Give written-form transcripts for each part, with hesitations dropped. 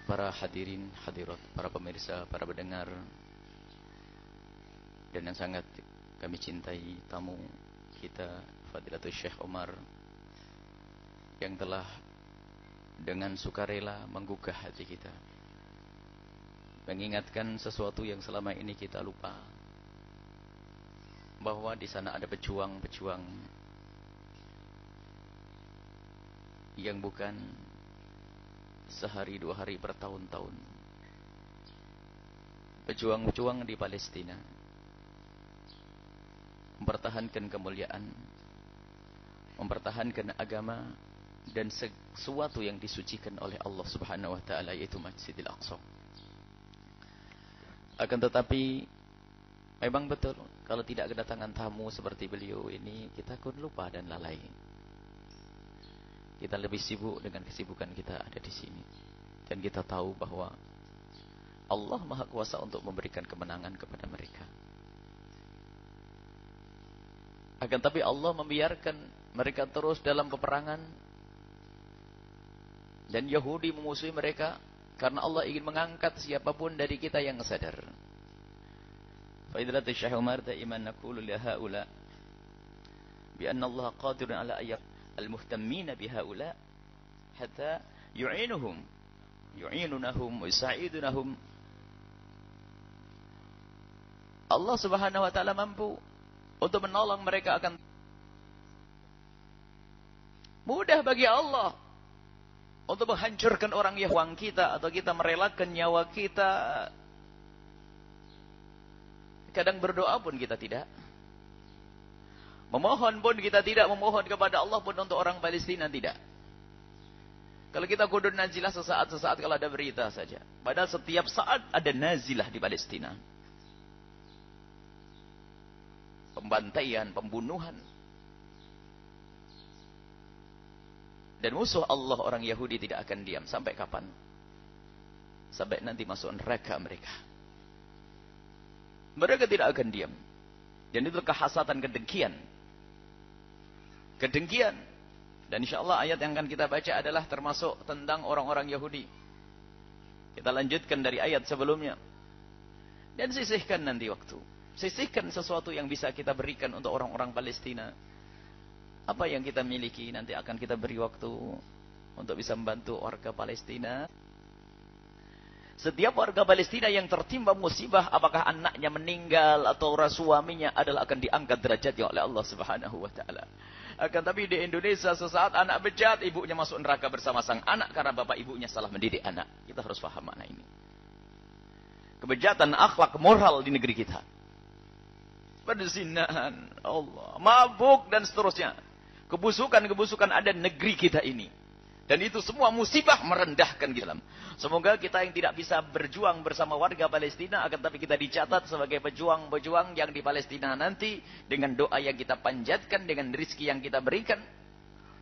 Para hadirin, hadirat, para pemirsa, para pendengar, dan yang sangat kami cintai tamu kita Fadilatul Syekh Umar yang telah dengan sukarela menggugah hati kita, mengingatkan sesuatu yang selama ini kita lupa, bahwa di sana ada pejuang-pejuang yang bukan sehari dua hari, bertahun-tahun. Pejuang-pejuang di Palestina mempertahankan kemuliaan, mempertahankan agama dan sesuatu yang disucikan oleh Allah Subhanahu wa taala, yaitu Masjidil Aqsa. Akan tetapi memang betul, kalau tidak kedatangan tamu seperti beliau ini, kita akan lupa dan lalai. Kita lebih sibuk dengan kesibukan kita ada di sini. Dan kita tahu bahwa Allah Maha Kuasa untuk memberikan kemenangan kepada mereka. Akan tapi Allah membiarkan mereka terus dalam peperangan. Dan Yahudi memusuhi mereka karena Allah ingin mengangkat siapapun dari kita yang sadar. Fadilatul Syekh Umar daiman naqulu li haula bi anna Allah qadirun ala ayat al-muhtammina bihaula hatta yu'inunahum wa yusa'idunahum. Allah Subhanahu wa taala mampu untuk menolong mereka. Akan mudah bagi Allah untuk menghancurkan orang Yahudi kita, atau kita merelakan nyawa kita. Kadang berdoa pun kita tidak, memohon pun kita tidak, memohon kepada Allah pun untuk orang Palestina tidak. Kalau kita kudu nazilah sesaat kalau ada berita saja. Padahal setiap saat ada nazilah di Palestina. Pembantaian, pembunuhan. Dan musuh Allah orang Yahudi tidak akan diam. Sampai kapan? Sampai nanti masuk neraka mereka. Mereka tidak akan diam. Dan itu kehasatan, kedengkian. Kedengkian. Dan insyaAllah ayat yang akan kita baca adalah termasuk tentang orang-orang Yahudi. Kita lanjutkan dari ayat sebelumnya. Dan sisihkan nanti waktu. Sisihkan sesuatu yang bisa kita berikan untuk orang-orang Palestina. Apa yang kita miliki nanti akan kita beri waktu untuk bisa membantu warga Palestina. Setiap warga Palestina yang tertimpa musibah, apakah anaknya meninggal atau suaminya, adalah akan diangkat derajatnya oleh Allah Subhanahu wa taala. Akan tapi di Indonesia sesaat anak bejat, ibunya masuk neraka bersama sang anak karena bapak ibunya salah mendidik anak. Kita harus paham makna ini. Kebejatan akhlak moral di negeri kita. Perzinahan, Allah, mabuk dan seterusnya. Kebusukan-kebusukan ada negeri kita ini. Dan itu semua musibah merendahkan kita. Semoga kita yang tidak bisa berjuang bersama warga Palestina, akan tapi kita dicatat sebagai pejuang-pejuang yang di Palestina nanti, dengan doa yang kita panjatkan, dengan rezeki yang kita berikan,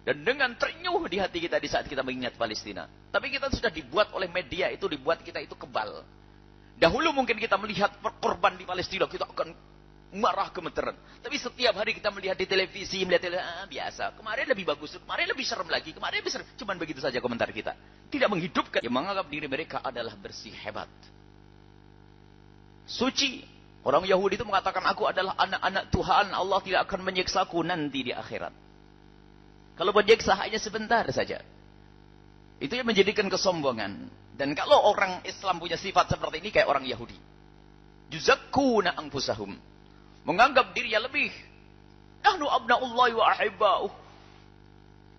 dan dengan terenyuh di hati kita di saat kita mengingat Palestina. Tapi kita sudah dibuat oleh media itu, dibuat kita itu kebal. Dahulu mungkin kita melihat korban di Palestina, kita akan marah gemeteran. Tapi setiap hari kita melihat di televisi, biasa. Kemarin lebih bagus, kemarin lebih serem lagi, kemarin lebih serem. Cuman begitu saja komentar kita. Tidak menghidupkan. Yang menganggap diri mereka adalah bersih, hebat, suci. Orang Yahudi itu mengatakan, aku adalah anak-anak Tuhan. Allah tidak akan menyiksaku nanti di akhirat. Kalau menyiksa hanya sebentar saja. Itu yang menjadikan kesombongan. Dan kalau orang Islam punya sifat seperti ini, kayak orang Yahudi. Yuzakkuna anfusahum. Menganggap dirinya lebih. Nahnu abna'ullahi wa ahibba'uh.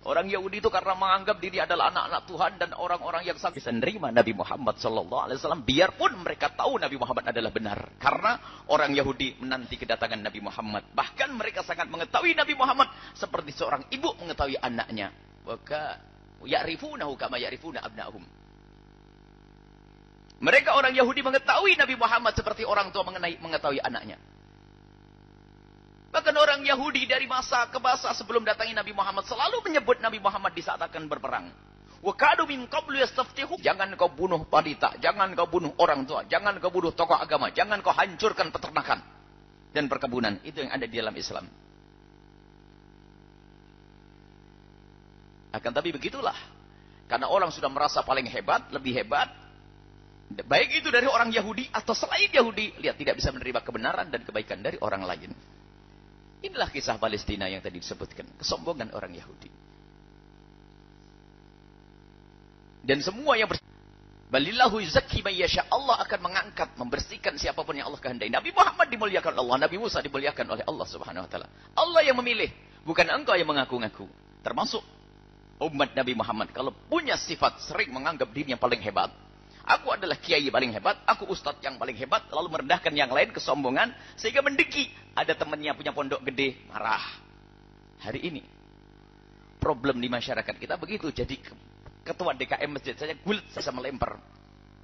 Orang Yahudi itu karena menganggap diri adalah anak-anak Tuhan dan orang-orang yang sangat bisa menerima Nabi Muhammad SAW. Biarpun mereka tahu Nabi Muhammad adalah benar. Karena orang Yahudi menanti kedatangan Nabi Muhammad. Bahkan mereka sangat mengetahui Nabi Muhammad seperti seorang ibu mengetahui anaknya. Maka ya'rifunahu kama ya'rifuna abna'ahum. Mereka orang Yahudi mengetahui Nabi Muhammad seperti orang tua mengetahui anaknya. Bahkan orang Yahudi dari masa ke masa sebelum datangi Nabi Muhammad selalu menyebut Nabi Muhammad di saat akan berperang. Wa kadu min qablu yastaftihu. Jangan kau bunuh wanita, jangan kau bunuh orang tua, jangan kau bunuh tokoh agama, jangan kau hancurkan peternakan dan perkebunan. Itu yang ada di dalam Islam. Akan tapi begitulah. Karena orang sudah merasa paling hebat, lebih hebat, Baik itu dari orang Yahudi atau selain Yahudi, lihat tidak bisa menerima kebenaran dan kebaikan dari orang lain. Inilah kisah Palestina yang tadi disebutkan, kesombongan orang Yahudi. Dan semua yang balillahu yuzakki man yasha, Allah akan mengangkat, membersihkan siapapun yang Allah kehendaki. Nabi Muhammad dimuliakan Allah, Nabi Musa dimuliakan oleh Allah Subhanahu wa taala. Allah yang memilih, bukan engkau yang mengaku-ngaku. Termasuk umat Nabi Muhammad kalau punya sifat sering menganggap dirinya paling hebat. Aku adalah kiai paling hebat, aku ustadz yang paling hebat, lalu merendahkan yang lain, kesombongan, sehingga mendeki. Ada temannya punya pondok gede, marah. Hari ini, problem di masyarakat kita begitu. Jadi ketua DKM masjid saya gulat, saya melempar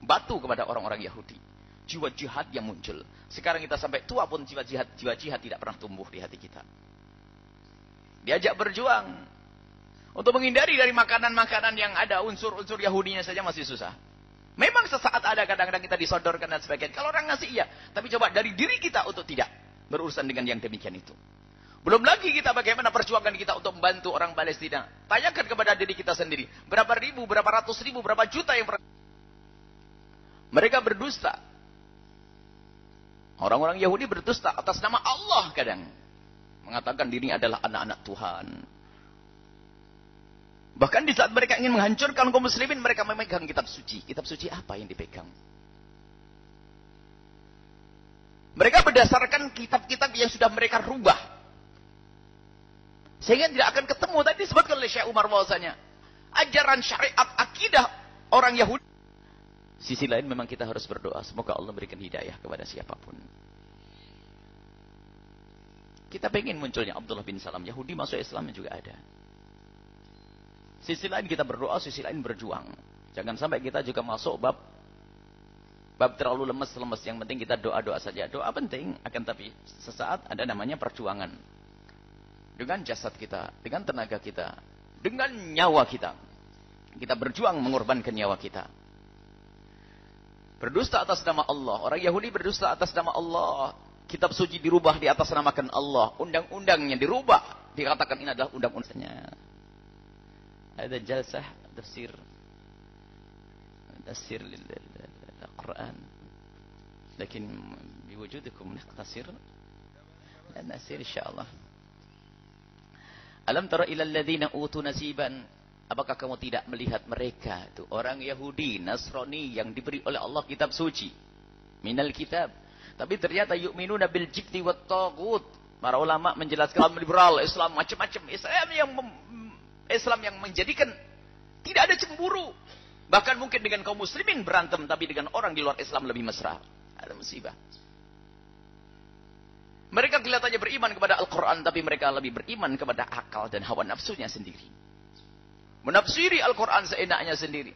batu kepada orang-orang Yahudi. Jiwa jihad yang muncul. Sekarang kita sampai tua pun jiwa jihad tidak pernah tumbuh di hati kita. Diajak berjuang. Untuk menghindari dari makanan-makanan yang ada unsur-unsur Yahudinya saja masih susah. Memang sesaat ada kadang-kadang kita disodorkan dan sebagainya. Kalau orang ngasih iya. Tapi coba dari diri kita untuk tidak berurusan dengan yang demikian itu. Belum lagi kita bagaimana perjuangan kita untuk membantu orang Palestina. Tanyakan kepada diri kita sendiri. Berapa ribu, berapa ratus ribu, berapa juta yang mereka berdusta. Orang-orang Yahudi berdusta atas nama Allah kadang. Mengatakan dirinya adalah anak-anak Tuhan. Bahkan di saat mereka ingin menghancurkan kaum muslimin, mereka memegang kitab suci. Kitab suci apa yang dipegang? Mereka berdasarkan kitab-kitab yang sudah mereka rubah. Sehingga tidak akan ketemu. Tadi disebutkan oleh Syekh Umar bahwasanya ajaran syariat akidah orang Yahudi. Sisi lain memang kita harus berdoa. Semoga Allah berikan hidayah kepada siapapun. Kita pengen munculnya Abdullah bin Salam. Yahudi masuk Islam juga ada. Sisi lain kita berdoa, sisi lain berjuang. Jangan sampai kita juga masuk bab terlalu lemes-lemes. Yang penting kita doa-doa saja. Doa penting, akan tapi sesaat ada namanya perjuangan. Dengan jasad kita, dengan tenaga kita, dengan nyawa kita. Kita berjuang mengorbankan nyawa kita. Berdusta atas nama Allah. Orang Yahudi berdusta atas nama Allah. Kitab suci dirubah di atas namakan Allah. Undang-undangnya dirubah. Dikatakan ini adalah undang-undangnya. Ada jalsah tafsir Al-Quran. Lakin biwujudikum naqtasir. Dan nasir insyaallah. Alam tara ila alladhina utu nasiban. Apakah kamu tidak melihat mereka itu orang Yahudi, Nasrani yang diberi oleh Allah kitab suci minal kitab, tapi ternyata yu'minuna bil jibti wat taghut. Para ulama menjelaskan liberal Islam macam-macam Islam yang menjadikan tidak ada cemburu, bahkan mungkin dengan kaum muslimin berantem, tapi dengan orang di luar Islam lebih mesra. Ada musibah. Mereka kelihatannya beriman kepada Al-Quran, tapi mereka lebih beriman kepada akal dan hawa nafsunya sendiri. Menafsiri Al-Quran seenaknya sendiri.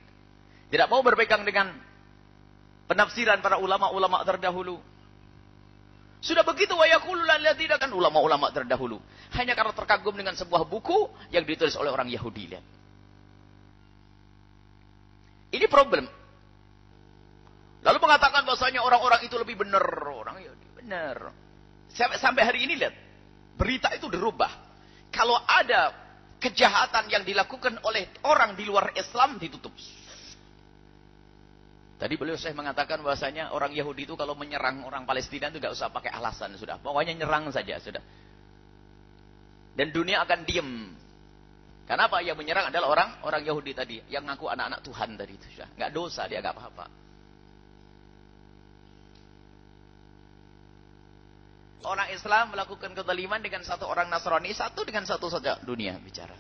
Tidak mau berpegang dengan penafsiran para ulama-ulama terdahulu. Sudah begitu, wa yaqulul ladzina, kan ulama-ulama terdahulu. Hanya karena terkagum dengan sebuah buku yang ditulis oleh orang Yahudi. Lihat. Ini problem. Lalu mengatakan bahwasanya orang-orang itu lebih benar. Orang Yahudi benar. Sampai hari ini lihat. Berita itu dirubah. Kalau ada kejahatan yang dilakukan oleh orang di luar Islam, ditutup. Tadi beliau saya mengatakan bahwasanya orang Yahudi itu kalau menyerang orang Palestina itu tidak usah pakai alasan, sudah. Pokoknya nyerang saja, sudah. Dan dunia akan diem. Kenapa? Yang menyerang adalah orang Yahudi tadi, yang ngaku anak-anak Tuhan tadi itu, sudah. Nggak dosa, dia nggak apa-apa. Orang Islam melakukan kezaliman dengan satu orang Nasrani, satu dengan satu saja dunia bicara.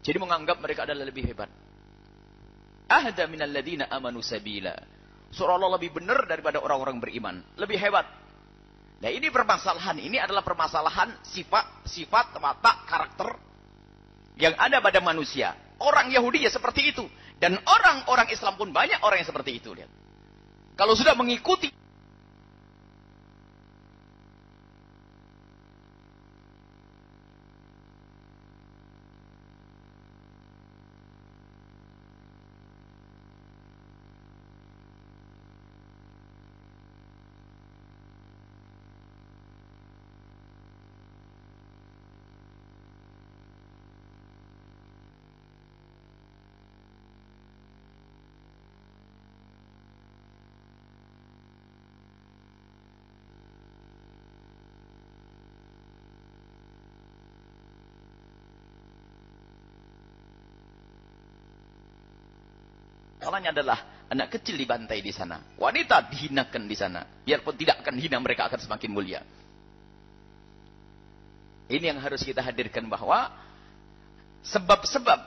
Jadi menganggap mereka adalah lebih hebat. Ahda minal ladina amanu sabila. Seolah-olah lebih benar daripada orang-orang beriman. Lebih hebat. Nah ini permasalahan. Ini adalah permasalahan sifat, watak, karakter yang ada pada manusia. Orang Yahudi ya seperti itu. Dan orang-orang Islam pun banyak orang yang seperti itu. Lihat. Kalau sudah mengikuti masalahnya adalah anak kecil dibantai di sana. Wanita dihinakan di sana. Biarpun tidak akan hina, mereka akan semakin mulia. Ini yang harus kita hadirkan, bahwa sebab-sebab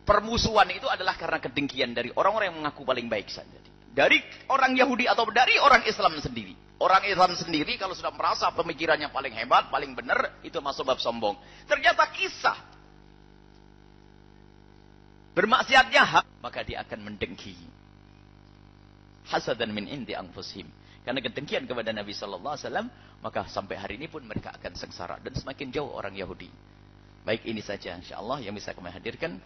permusuhan itu adalah karena kedengkian dari orang-orang yang mengaku paling baik saja. Dari orang Yahudi atau dari orang Islam sendiri. Orang Islam sendiri kalau sudah merasa pemikirannya paling hebat, paling benar, itu masuk bab sombong. Ternyata kisah bermaksiatnya hak, maka dia akan mendengki. Hasadan min indi anfusihim. Karena kedengkian kepada Nabi sallallahu alaihi wasallam, maka sampai hari ini pun mereka akan sengsara dan semakin jauh orang Yahudi. Baik, ini saja insyaallah yang bisa kami hadirkan.